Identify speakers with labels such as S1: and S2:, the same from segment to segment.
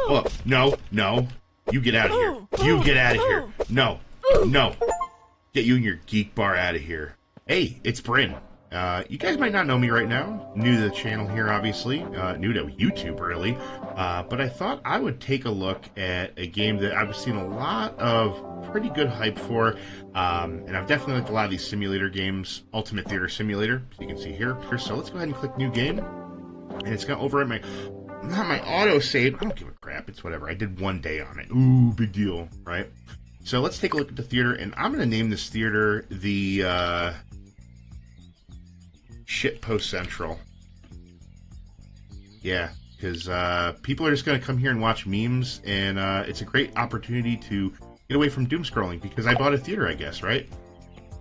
S1: Oh, no, no. You get out of here. You get out of here. No, no. Get you and your geek bar out of here. Hey, it's Bryn. You guys might not know me right now. New to the channel here, obviously. New to YouTube, really. But I thought I would take a look at a game that I've seen a lot of pretty good hype for. And I've definitely liked a lot of these simulator games. Ultimate Theater Simulator, as you can see here. So let's go ahead and click New Game. And it's going to overwrite my... Not my auto-save. I don't give a crap. It's whatever. I did 1 day on it. Ooh, big deal, right? So let's take a look at the theater. And I'm going to name this theater the... Shitpost Central. Yeah, because people are just going to come here and watch memes, and it's a great opportunity to get away from doom scrolling, because I bought a theater, I guess, right?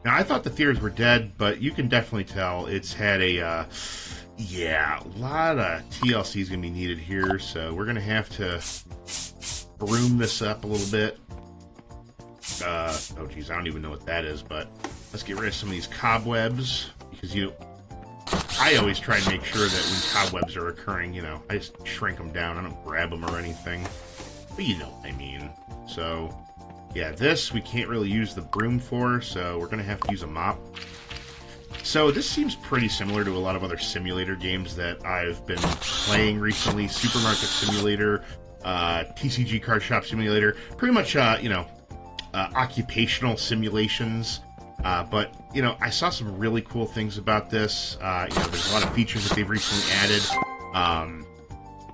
S1: Now, I thought the theaters were dead, but you can definitely tell it's had a, yeah, a lot of TLC is going to be needed here, so we're going to have to broom this up a little bit. Oh, geez, I don't even know what that is, but let's get rid of some of these cobwebs, because, you know, I always try and make sure that when cobwebs are occurring, you know, I just shrink them down. I don't grab them or anything. But you know what I mean. So, yeah, this we can't really use the broom for, so we're going to have to use a mop. So this seems pretty similar to a lot of other simulator games that I've been playing recently. Supermarket Simulator, TCG Card Shop Simulator. Pretty much, you know, occupational simulations. But, you know, I saw some really cool things about this. You know, there's a lot of features that they've recently added,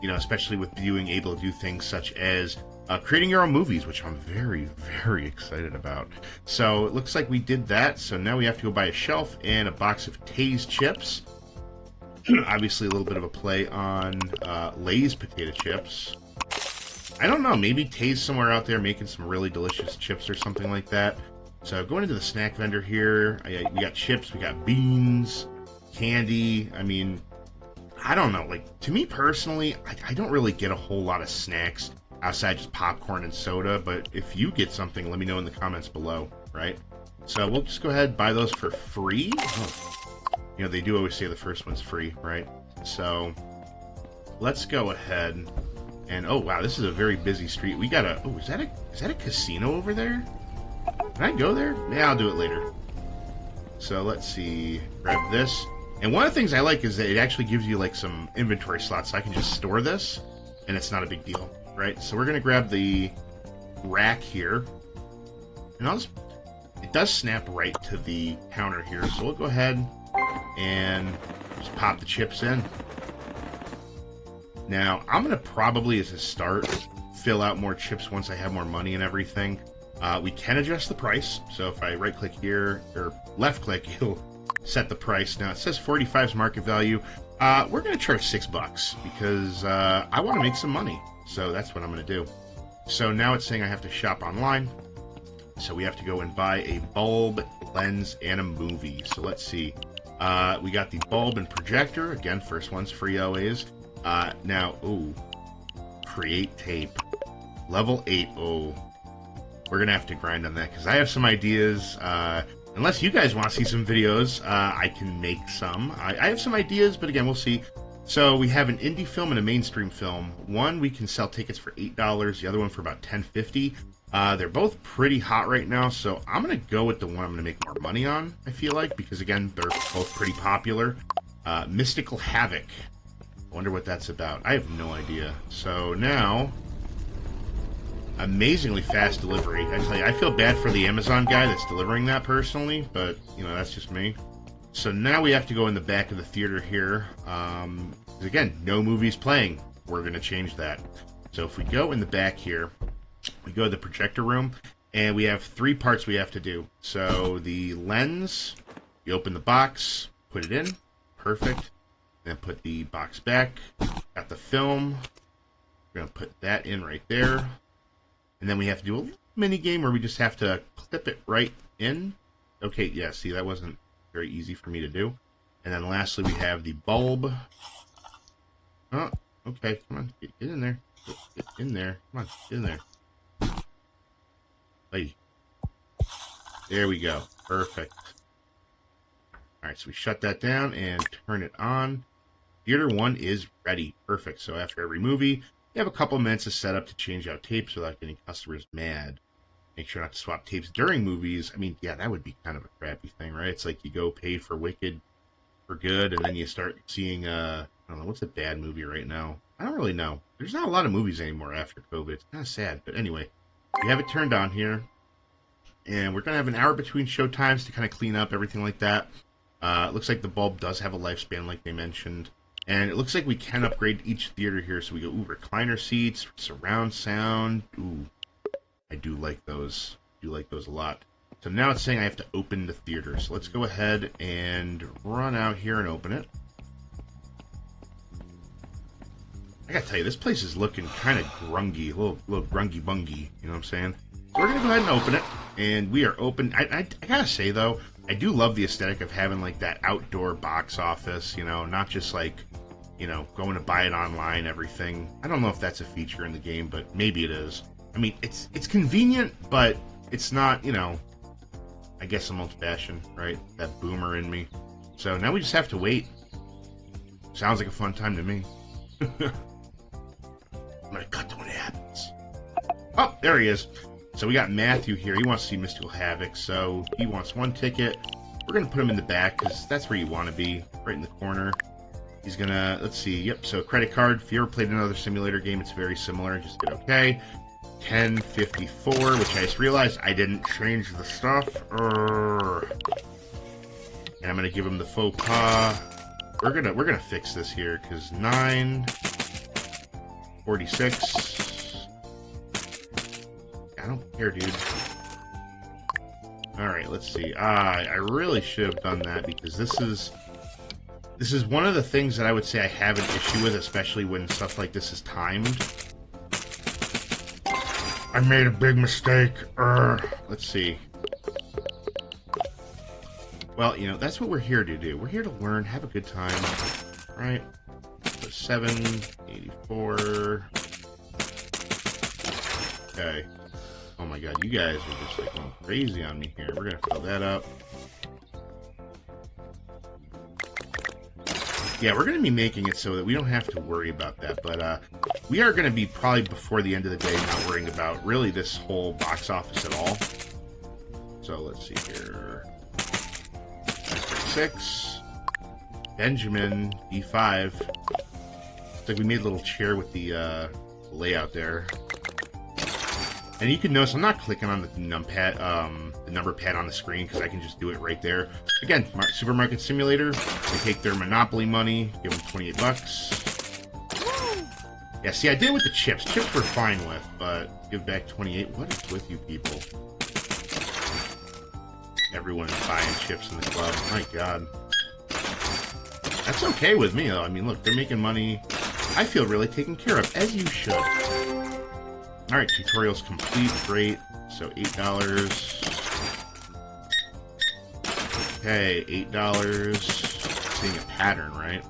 S1: you know, especially with being able to do things such as creating your own movies, which I'm very, very excited about. So it looks like we did that. So now we have to go buy a shelf and a box of Tay's chips. Obviously, a little bit of a play on Lay's potato chips. I don't know, maybe Tay's somewhere out there making some really delicious chips or something like that. So going into the snack vendor here, we got chips, we got beans, candy. I mean, I don't know. Like, to me personally, I don't really get a whole lot of snacks outside just popcorn and soda. But if you get something, let me know in the comments below, right? So we'll just go ahead and buy those for free. Oh. You know, they do always say the first one's free, right? So let's go ahead and, oh wow, this is a very busy street. We got a, oh, is that a casino over there? Can I go there? Yeah, I'll do it later. So let's see. Grab this. And one of the things I like is that it actually gives you like some inventory slots, so I can just store this, and it's not a big deal, right? So we're going to grab the rack here. And it does snap right to the counter here, so we'll go ahead and just pop the chips in. Now, I'm going to probably, as a start, fill out more chips once I have more money and everything. We can adjust the price, so if I right-click here, or left-click, it'll set the price. Now, it says 45's market value. We're going to charge $6, because I want to make some money, so that's what I'm going to do. So now it's saying I have to shop online, so we have to go and buy a bulb, lens, and a movie. So let's see. We got the bulb and projector. Again, first one's free always. Now, ooh, create tape. Level 8, oh. We're going to have to grind on that, because I have some ideas. Unless you guys want to see some videos, I can make some. I have some ideas, but again, we'll see. So we have an indie film and a mainstream film. One, we can sell tickets for $8. The other one for about $10.50. They're both pretty hot right now, so I'm going to go with the one I'm going to make more money on, I feel like, because again, they're both pretty popular. Mystical Havoc. I wonder what that's about. I have no idea. So now... amazingly fast delivery. I tell you, I feel bad for the Amazon guy that's delivering that personally, but, you know, that's just me. So now we have to go in the back of the theater here. Again, no movies playing. We're going to change that. So if we go in the back here, we go to the projector room, and we have 3 parts we have to do. So the lens, you open the box, put it in, perfect. Then put the box back. Got the film. We're going to put that in right there. And then we have to do a little mini game where we just have to clip it right in. Okay, yeah, see, that wasn't very easy for me to do. And then lastly, we have the bulb. Oh, okay, come on, get in there. Get in there. Come on, get in there. Hey. There we go. Perfect. All right, so we shut that down and turn it on. Theater 1 is ready. Perfect. So after every movie, You have a couple minutes of setup to change out tapes without getting customers mad. Make sure not to swap tapes during movies. I mean, yeah, that would be kind of a crappy thing, right? It's like you go pay for Wicked for good, and then you start seeing, I don't know, what's a bad movie right now? I don't really know. There's not a lot of movies anymore after COVID. It's kind of sad. But anyway, we have it turned on here, and we're going to have an hour between show times to kind of clean up everything like that. It looks like the bulb does have a lifespan, like they mentioned. And it looks like we can upgrade each theater here. So we go, ooh, recliner seats, surround sound. Ooh, I do like those. I do like those a lot. So now it's saying I have to open the theater. So let's go ahead and run out here and open it. I gotta tell you, this place is looking kind of grungy, a little grungy-bungy, you know what I'm saying? So we're gonna go ahead and open it, and we are open. I gotta say, though, I do love the aesthetic of having, like, that outdoor box office, you know, not just, like, you know, going to buy it online, everything. I don't know if that's a feature in the game, but maybe it is. I mean, it's convenient, but it's not, you know, I guess I'm old-fashioned, right? That boomer in me. So now we just have to wait. Sounds like a fun time to me. I'm gonna cut to when it happens. Oh, there he is. So we got Matthew here. He wants to see Mystical Havoc, so he wants one ticket. We're gonna put him in the back because that's where you want to be, right in the corner. He's gonna, let's see, yep, so credit card. If you ever played another simulator game, it's very similar. Just hit OK. 1054, which I just realized I didn't change the stuff. And I'm gonna give him the faux pas. We're gonna fix this here because 946. I don't care, dude. All right, let's see. I really should have done that because this is one of the things that I would say I have an issue with, especially when stuff like this is timed. I made a big mistake. Let's see. Well, you know, that's what we're here to do. We're here to learn, have a good time, right? So 784. Okay. Oh my god, you guys are just like going crazy on me here. We're gonna fill that up. Yeah, we're gonna be making it so that we don't have to worry about that, but we are gonna be probably before the end of the day not worrying about really this whole box office at all. So let's see here. 6 Benjamin D5. It's like we made a little chair with the layout there. And you can notice I'm not clicking on the numpad, the number pad on the screen because I can just do it right there. Again, Supermarket Simulator. They take their Monopoly money, give them 28 bucks. Yeah, see, I did it with the chips. Chips we're fine with, but give back 28. What is with you people? Everyone is buying chips in the club. My god. That's okay with me, though. I mean, look, they're making money. I feel really taken care of, as you should. Alright, tutorial's complete. Great. So, $8. Okay, $8. Seeing a pattern, right?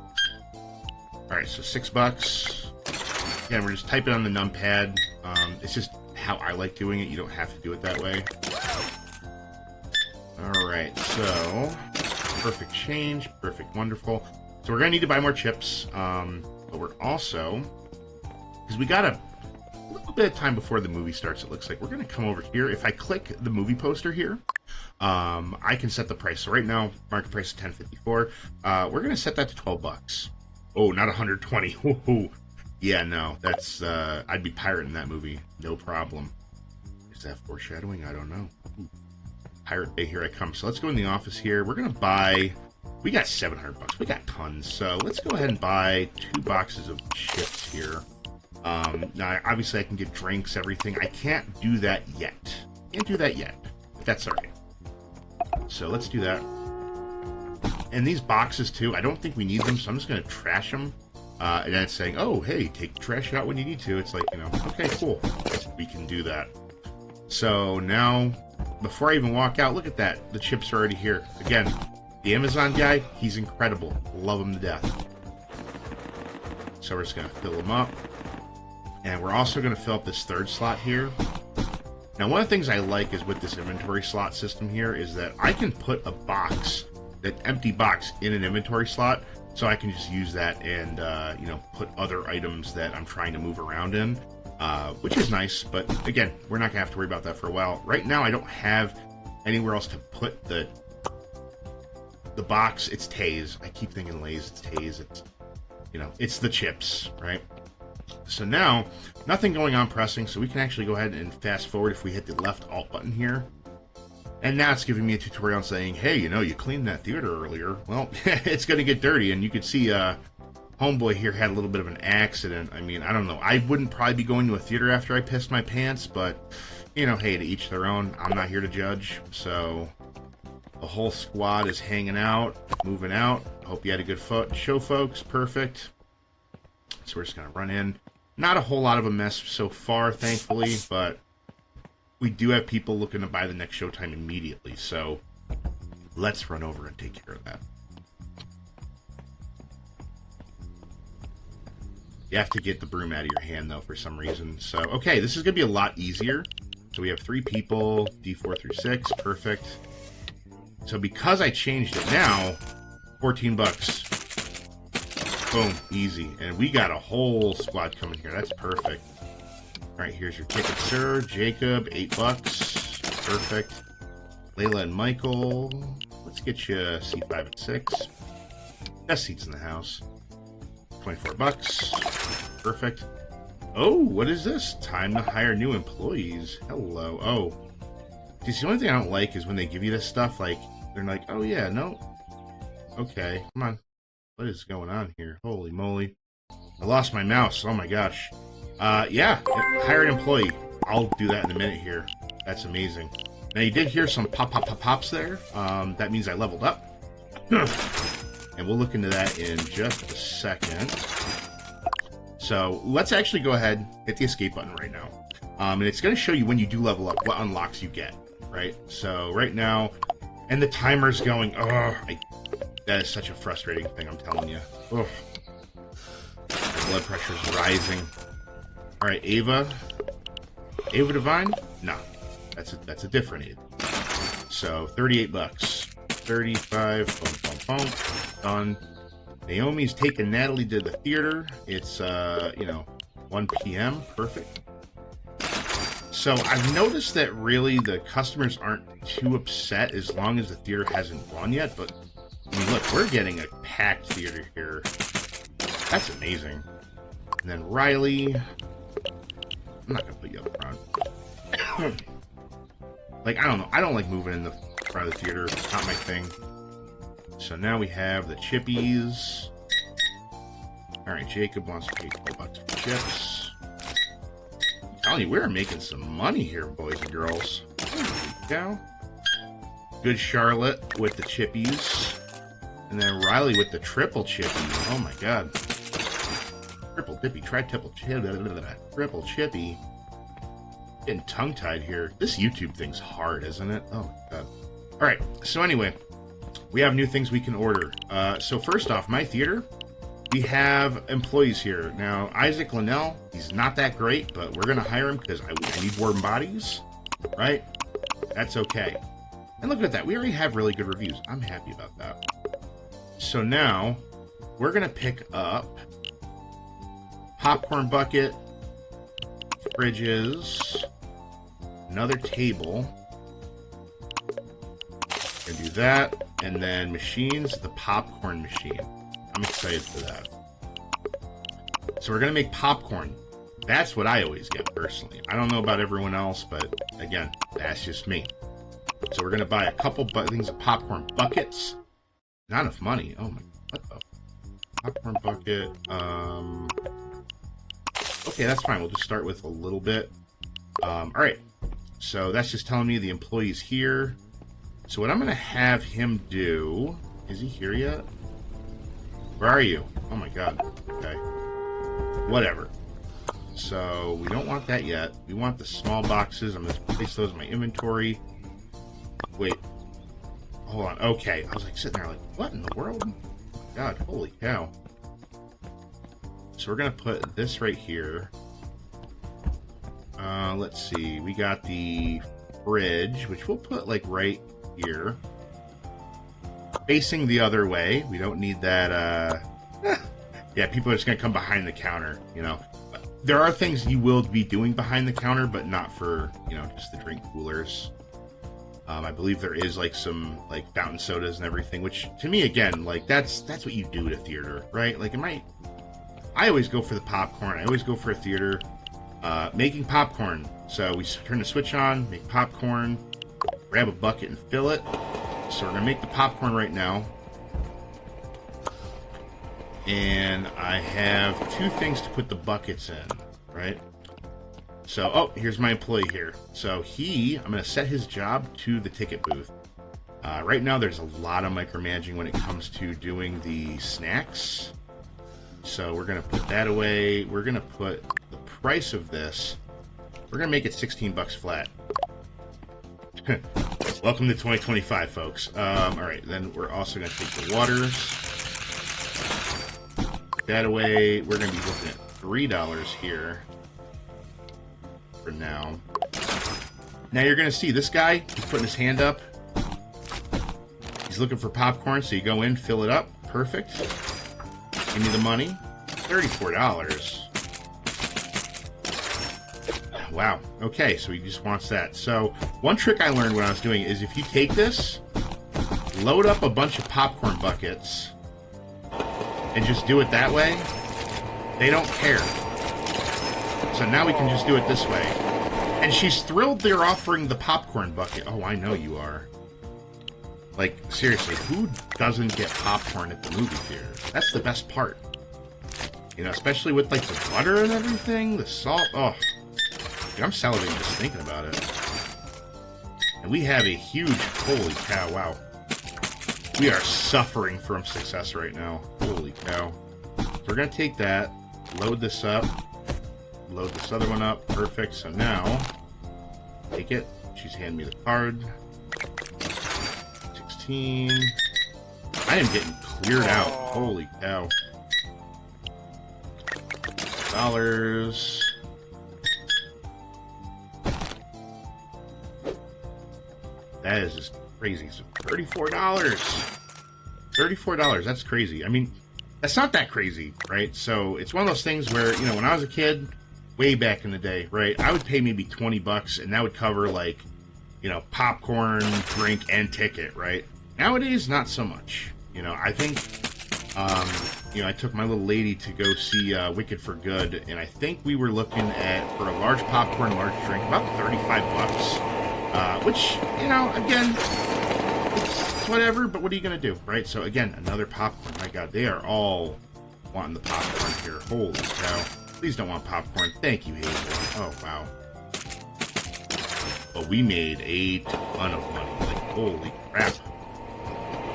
S1: Alright, so $6. Again, we're just typing on the numpad. It's just how I like doing it. You don't have to do it that way. Alright, so perfect change, perfect, wonderful. So we're going to need to buy more chips, but we're also, because we got a little bit of time before the movie starts, it looks like. We're going to come over here. If I click the movie poster here, I can set the price. So right now, market price is $10.54. We're going to set that to 12 bucks. Oh, not 120. Ooh, yeah, no, that's, I'd be pirating that movie. No problem. Is that foreshadowing? I don't know. Ooh. Pirate Bay, here I come. So let's go in the office here. We're going to buy, we got 700 bucks. We got tons. So let's go ahead and buy 2 boxes of chips here. Now, obviously, I can get drinks, everything. I can't do that yet. Can't do that yet. But that's all right. So let's do that. And these boxes, too, I don't think we need them, so I'm just going to trash them. And then it's saying, oh, hey, take the trash out when you need to. It's like, you know, okay, cool. We can do that. So now, before I even walk out, look at that. The chips are already here. Again, the Amazon guy, he's incredible. Love him to death. So we're just going to fill them up. And we're also going to fill up this third slot here. Now, one of the things I like is with this inventory slot system here is that I can put a box, an empty box, in an inventory slot. so I can just use that and you know, put other items that I'm trying to move around in, which is nice. But again, we're not gonna have to worry about that for a while. Right now, I don't have anywhere else to put the box. It's Taze. I keep thinking Lay's. It's Taze. It's, you know, it's the chips, right? So now, nothing going on pressing, so we can actually go ahead and fast forward if we hit the left Alt button here. And now it's giving me a tutorial saying, hey, you know, you cleaned that theater earlier. Well, it's going to get dirty, and you can see Homeboy here had a little bit of an accident. I mean, I don't know. I wouldn't probably be going to a theater after I pissed my pants, but, you know, hey, to each their own. I'm not here to judge. So the whole squad is hanging out, moving out. Hope you had a good show, folks. Perfect. So we're just going to run in. Not a whole lot of a mess so far, thankfully, but we do have people looking to buy the next showtime immediately. So let's run over and take care of that. You have to get the broom out of your hand, though, for some reason. So, okay, this is going to be a lot easier. So we have 3 people, D4 through 6, perfect. So because I changed it now, 14 bucks. Boom, easy. And we got a whole squad coming here. That's perfect. All right, here's your ticket, sir. Jacob, 8 bucks. Perfect. Layla and Michael. Let's get you C5 and 6. Best seats in the house. 24 bucks. Perfect. Oh, what is this? Time to hire new employees. Hello. Oh. See, the only thing I don't like is when they give you this stuff, like, they're like, oh yeah, no. Okay, come on. What is going on here? Holy moly. I lost my mouse. Oh my gosh. Yeah, hire an employee. I'll do that in a minute here. That's amazing. Now, you did hear some pops there. That means I leveled up. And we'll look into that in just a second. So let's actually go ahead, hit the escape button right now. And it's going to show you when you do level up, what unlocks you get, right? So right now, and the timer's going, that is such a frustrating thing, I'm telling you. Ugh. My blood pressure's rising. All right, Ava. Ava Divine? No, that's a different Ava. So 38 bucks. 35. Boom, boom, boom. Done. Naomi's taking Natalie to the theater. It's you know, 1 p.m. Perfect. So I've noticed that really the customers aren't too upset as long as the theater hasn't gone yet. But I mean, look, we're getting a packed theater here. That's amazing. And then Riley. I'm not gonna put you up front. Like, I don't know. I don't like moving in the front of the theater. It's not my thing. So now we have the chippies. Alright, Jacob wants to pay 4 bucks for chips. I'm telling you, we're making some money here, boys and girls. There we go. Good Charlotte with the chippies. And then Riley with the triple chippy. Oh my god. Triple dippy, triple chippy. Getting tongue-tied here. This YouTube thing's hard, isn't it? Oh my god. Alright, so anyway, we have new things we can order. So first off, my theater, we have employees here. Now, Isaac Linnell, he's not that great, but we're going to hire him because I need warm bodies, right? That's okay. And look at that. We already have really good reviews. I'm happy about that. So now, we're going to pick up popcorn bucket, fridges, another table. Gonna do that, and then machines, the popcorn machine. I'm excited for that. So we're gonna make popcorn. That's what I always get personally. I don't know about everyone else, but again, that's just me. So we're gonna buy a couple things of popcorn buckets. Not enough money. Oh my, what the? Popcorn bucket. Okay, that's fine. We'll just start with a little bit. All right. So that's just telling me the employee's here. So what I'm going to have him do... Is he here yet? Where are you? Oh my god. Okay. Whatever. So we don't want that yet. We want the small boxes. I'm going to place those in my inventory. Wait. Hold on. Okay. I was like sitting there like, what in the world? God, holy cow. So we're going to put this right here. Let's see. We got the fridge, which we'll put like right here. facing the other way. We don't need that. Yeah, people are just going to come behind the counter, you know. There are things you will be doing behind the counter, but not for, you know, just the drink coolers. I believe there is like some like fountain sodas and everything, which to me, again, like that's what you do at a theater, right? Like I always go for the popcorn. I always go for a theater. Making popcorn. So we turn the switch on, make popcorn, grab a bucket and fill it. So we're gonna make the popcorn right now. And I have 2 things to put the buckets in, right? So, oh, here's my employee here. So I'm going to set his job to the ticket booth. Right now, there's a lot of micromanaging when it comes to doing the snacks. So we're going to put that away. We're going to put the price of this. We're going to make it 16 bucks flat. Welcome to 2025, folks. All right, then we're also going to take the waters. Put that away. We're going to be looking at $3 here. For now. Now you're going to see this guy, he's putting his hand up. He's looking for popcorn, so you go in, fill it up. Perfect. Give me the money. $34. Wow. Okay, so he just wants that. So one trick I learned when I was doing it is if you take this, load up a bunch of popcorn buckets, and just do it that way, they don't care. So now we can just do it this way. And she's thrilled they're offering the popcorn bucket. Oh, I know you are. Like, seriously, who doesn't get popcorn at the movie theater? That's the best part. You know, especially with, like, the butter and everything, the salt. Oh, dude, I'm salivating just thinking about it. And we have a huge, holy cow, wow. We are suffering from success right now. Holy cow. So we're going to take that, load this up. Load this other one up. Perfect. So now, take it. She's handing me the card. 16. I am getting cleared out. Holy cow. $. That is just crazy. So $34. $34. That's crazy. I mean, that's not that crazy, right? So it's one of those things where, you know, when I was a kid, way back in the day, right, I would pay maybe 20 bucks and that would cover, like, you know, popcorn, drink, and ticket, right? Nowadays, not so much. You know, I think, you know, I took my little lady to go see Wicked for Good, and I think we were looking at, for a large popcorn, large drink, about 35 bucks. Which, you know, again, it's whatever, but what are you going to do, right? So, again, another popcorn. My God, they are all wanting the popcorn here. Holy cow. Please don't want popcorn. Thank you, Hazel. Oh, wow. But we made a ton of money. Like, holy crap.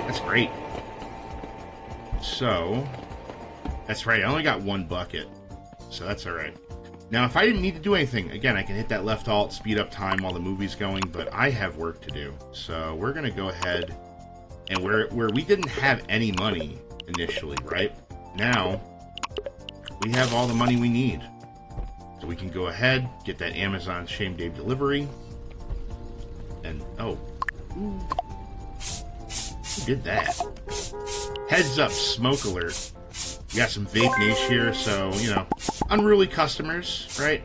S1: That's great. So, that's right. I only got 1 bucket. So that's all right. Now, if I didn't need to do anything, again, I can hit that left alt, speed up time while the movie's going, but I have work to do. So we're going to go ahead, and where we didn't have any money initially, right? Now, we have all the money we need. So we can go ahead, get that Amazon Shame Day delivery. And, oh. Who did that? Heads up, smoke alert. We got some vape niche here, so, you know, unruly customers, right?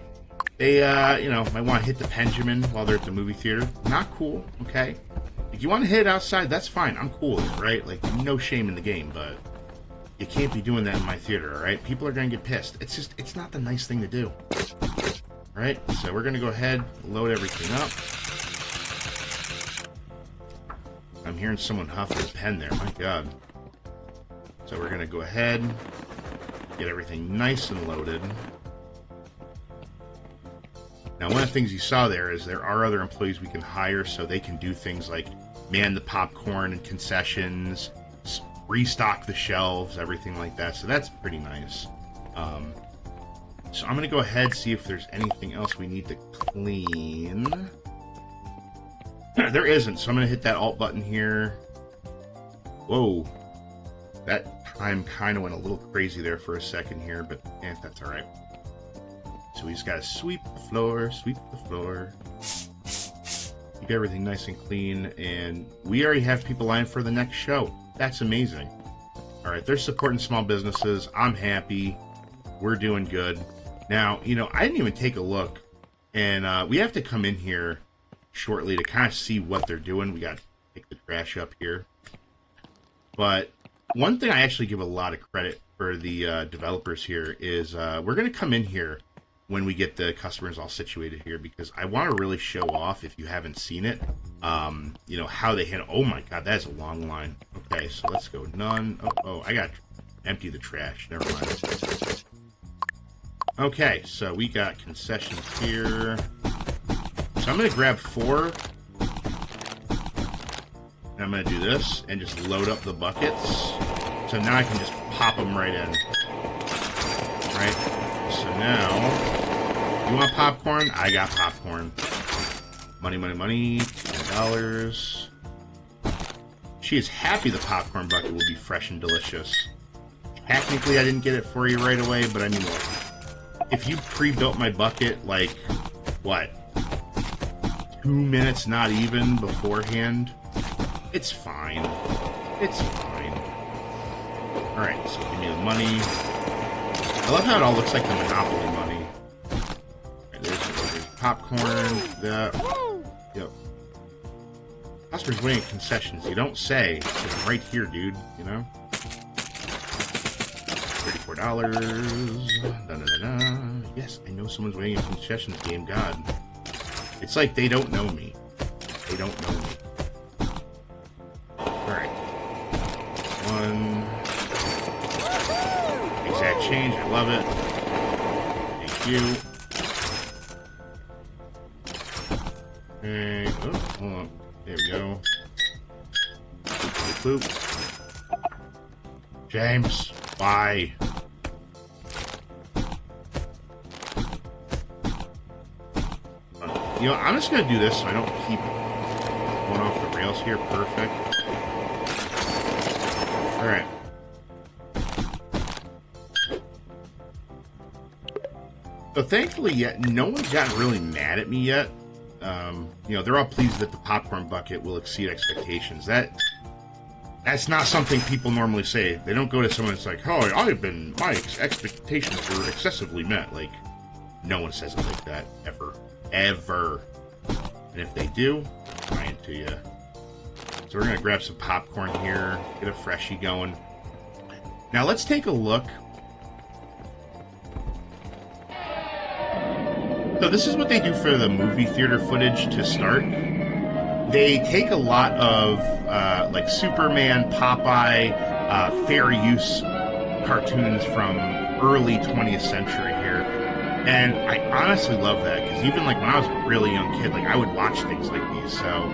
S1: They, you know, might want to hit the Benjamin while they're at the movie theater. Not cool, okay? If you want to hit it outside, that's fine. I'm cool with it, right? Like, no shame in the game, but you can't be doing that in my theater, all right? People are going to get pissed. It's just, it's not the nice thing to do. All right? So we're going to go ahead, load everything up. I'm hearing someone huff their pen there. My God. So we're going to go ahead, get everything nice and loaded. Now, one of the things you saw there is there are other employees we can hire so they can do things like man the popcorn and concessions, restock the shelves, everything like that. So that's pretty nice. So I'm going to go ahead, see if there's anything else we need to clean. There isn't, so I'm going to hit that Alt button here. Whoa. That time kind of went a little crazy there for a second here, but that's all right. So we just got to sweep the floor, keep everything nice and clean, and we already have people lined for the next show. That's amazing. All right, they're supporting small businesses. I'm happy. We're doing good. Now, you know, I didn't even take a look, and we have to come in here shortly to kind of see what they're doing. We got to pick the trash up here. But one thing I actually give a lot of credit for the developers here is we're going to come in here when we get the customers all situated here, because I want to really show off, if you haven't seen it, you know, how they handle. Oh my god, that's a long line. Okay, so let's go none. Oh, I got to empty the trash. Never mind. Okay, so we got concessions here. So I'm going to grab 4. And I'm going to do this and just load up the buckets. So now I can just pop them right in. Right? So now, you want popcorn? I got popcorn. Money, money, money. $10. She is happy the popcorn bucket will be fresh and delicious. Technically, I didn't get it for you right away, but I mean, look. If you pre-built my bucket, like, what? 2 minutes, not even, beforehand, it's fine. It's fine. Alright, so give me the money. I love how it all looks like the Monopoly money. Right, there's popcorn, that. Yep. Customers waiting at concessions. You don't say. I'm right here, dude, you know? $34. Da, da, da, da. Yes, I know someone's waiting at concessions game. God. It's like they don't know me. They don't know me. Alright. 1. Exact change. I love it. Thank you. Okay. Oh, hold on. There we go. Boop, boop, boop. James, why? You know, I'm just going to do this so I don't keep going off the rails here. Perfect. Alright. So thankfully, yet no one's gotten really mad at me yet. You know, they're all pleased that the popcorn bucket will exceed expectations. That's not something people normally say. They don't go to someone that's like, oh, my expectations were excessively met. Like, no one says it like that, ever. Ever. And if they do, I'm lying to you. So we're going to grab some popcorn here, get a freshie going. Now let's take a look. So this is what they do for the movie theater footage to start. They take a lot of like Superman, Popeye, fair use cartoons from early 20th century here. And I honestly love that, because even like when I was a really young kid, like I would watch things like these. So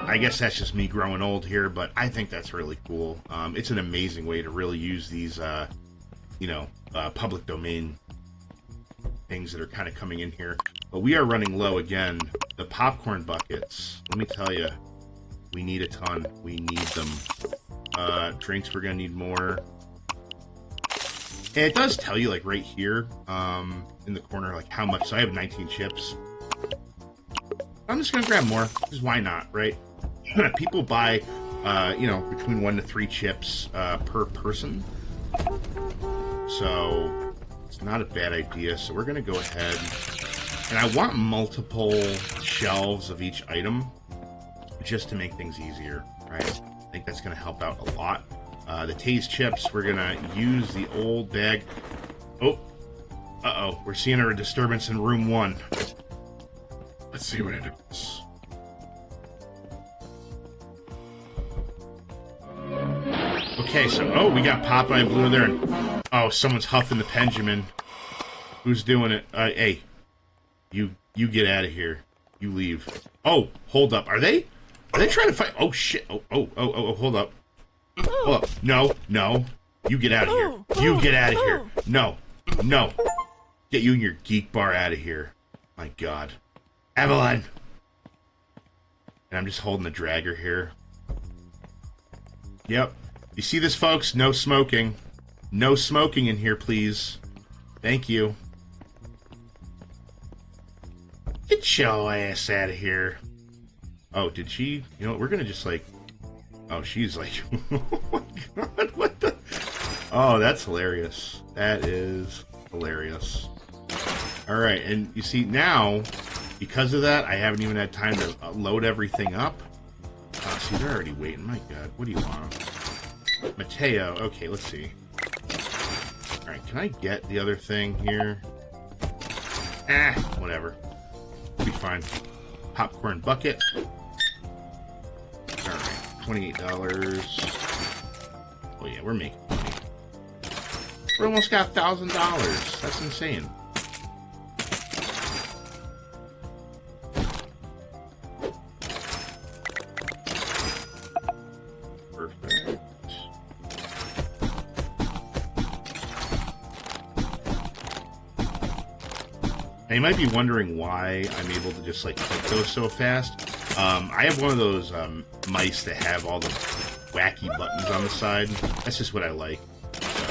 S1: I guess that's just me growing old here, but I think that's really cool. It's an amazing way to really use these, you know, public domain things that are kind of coming in here. But we are running low again. The popcorn buckets, let me tell you, we need a ton. We need them. Drinks, we're gonna need more. And it does tell you, like, right here, in the corner, like, how much. So I have 19 chips. I'm just gonna grab more, because why not, right? People buy, you know, between 1 to 3 chips per person. So it's not a bad idea. So we're gonna go ahead, and I want multiple shelves of each item, just to make things easier, right? I think that's gonna help out a lot. The Taze chips, we're gonna use the old bag. Oh, uh-oh, we're seeing a disturbance in room 1. Let's see what it is. Okay, so, oh, we got Popeye Blue there, and, oh, someone's huffing the Benjamin. Who's doing it? Hey, you get out of here. You leave. Oh, hold up. Are they trying to fight? Oh, shit. Oh, hold up. Hold up. No. You get out of here. You get out of here. No. Get you and your geek bar out of here. My God. Evelyn. And I'm just holding the dragger here. Yep. You see this, folks? No smoking. No smoking in here, please. Thank you. Get your ass out of here. Oh, did she? You know what? We're going to just, like, Oh, she's like, oh my god, what the? Oh, that's hilarious. That is hilarious. All right, and you see now, because of that, I haven't even had time to load everything up. See, they're already waiting. My god, what do you want? Mateo, okay, let's see. All right, can I get the other thing here? Whatever. Be fine. Popcorn bucket. All right, $28. Oh yeah, we're making money. We almost got $1,000. That's insane. Perfect. Now you might be wondering why I'm able to just like click those so fast. I have one of those mice that have all the wacky buttons on the side. That's just what I like. So,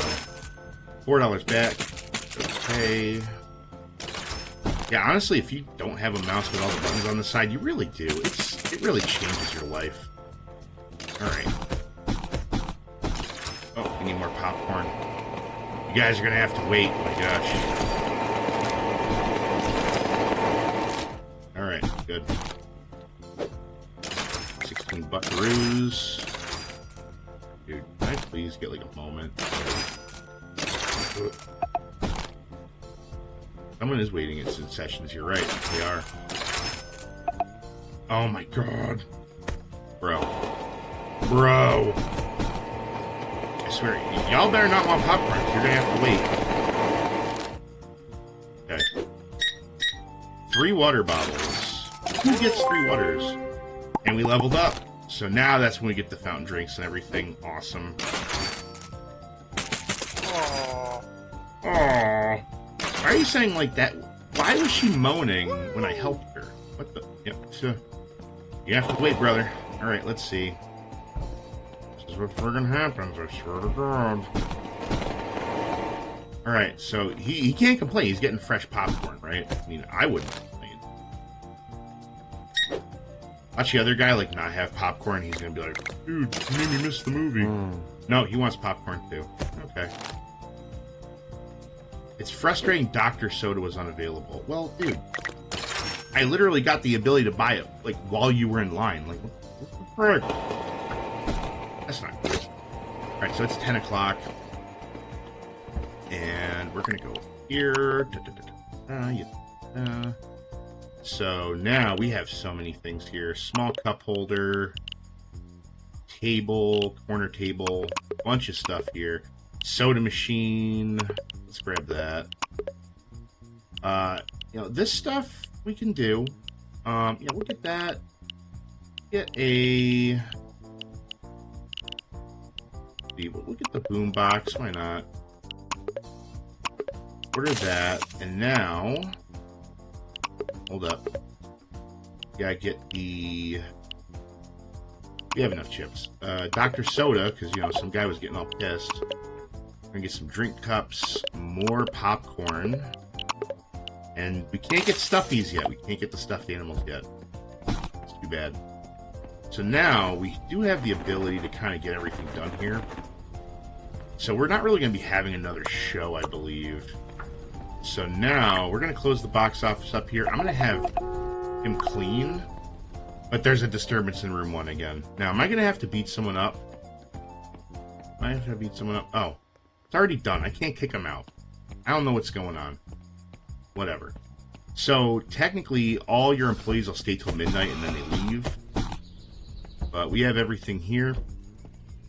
S1: $4 back. Okay. Yeah, honestly, if you don't have a mouse with all the buttons on the side, you really do. It really changes your life. All right. Oh, we need more popcorn. You guys are gonna have to wait. Oh my gosh. All right, good. 16 buckaroos. Dude, can I please get like a moment? Someone is waiting in sessions. You're right. They are. Oh my god. Bro. Bro. I swear, y'all better not want popcorn. You're gonna have to wait. Okay. 3 water bottles. Who gets 3 waters? And we leveled up. So now that's when we get the fountain drinks and everything. Awesome. Aww. Why are you saying like that? Why was she moaning when I helped her? What the? Yep. So you have to wait, brother. All right, let's see. This is what friggin' happens. I swear to God. All right, so he can't complain. He's getting fresh popcorn, right? I mean, I wouldn't complain. Watch the other guy like not have popcorn. He's gonna be like, dude, you made me miss the movie. No, he wants popcorn too. Okay. It's frustrating Dr. Soda was unavailable. Well, dude, I literally got the ability to buy it, like, while you were in line. Like, what the frick? That's not good. Alright, so it's 10 o'clock. And we're gonna go here. So now we have so many things here. Small cup holder, table, corner table, bunch of stuff here. Soda machine. Let's grab that. You know, this stuff we can do. Yeah, we'll get that. Get a. We'll get the boom box. Why not? Order that, and now. Hold up. Yeah, get the. We have enough chips. Dr. Soda, because you know some guy was getting all pissed. We're gonna get some drink cups, more popcorn, and we can't get stuffies yet. We can't get the stuffed animals yet. It's too bad. So now we do have the ability to kind of get everything done here. So we're not really gonna be having another show, I believe. So now we're gonna close the box office up here. I'm gonna have him clean, but there's a disturbance in room 1 again. Now, am I gonna have to beat someone up? I have to beat someone up. Oh. It's already done. I can't kick him out. I don't know what's going on. Whatever. So, technically, all your employees will stay till midnight and then they leave. But we have everything here.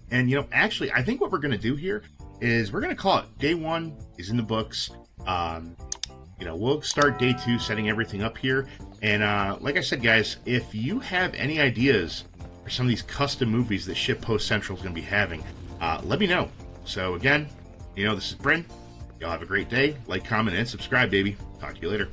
S1: And, you know, actually, I think what we're going to do here is we're going to call it day 1 is in the books. You know, we'll start day 2 setting everything up here. And, like I said, guys, if you have any ideas for some of these custom movies that Shitpost Central is going to be having, let me know. So, again, you know, this is Bryn. Y'all have a great day. Like, comment, and subscribe, baby. Talk to you later.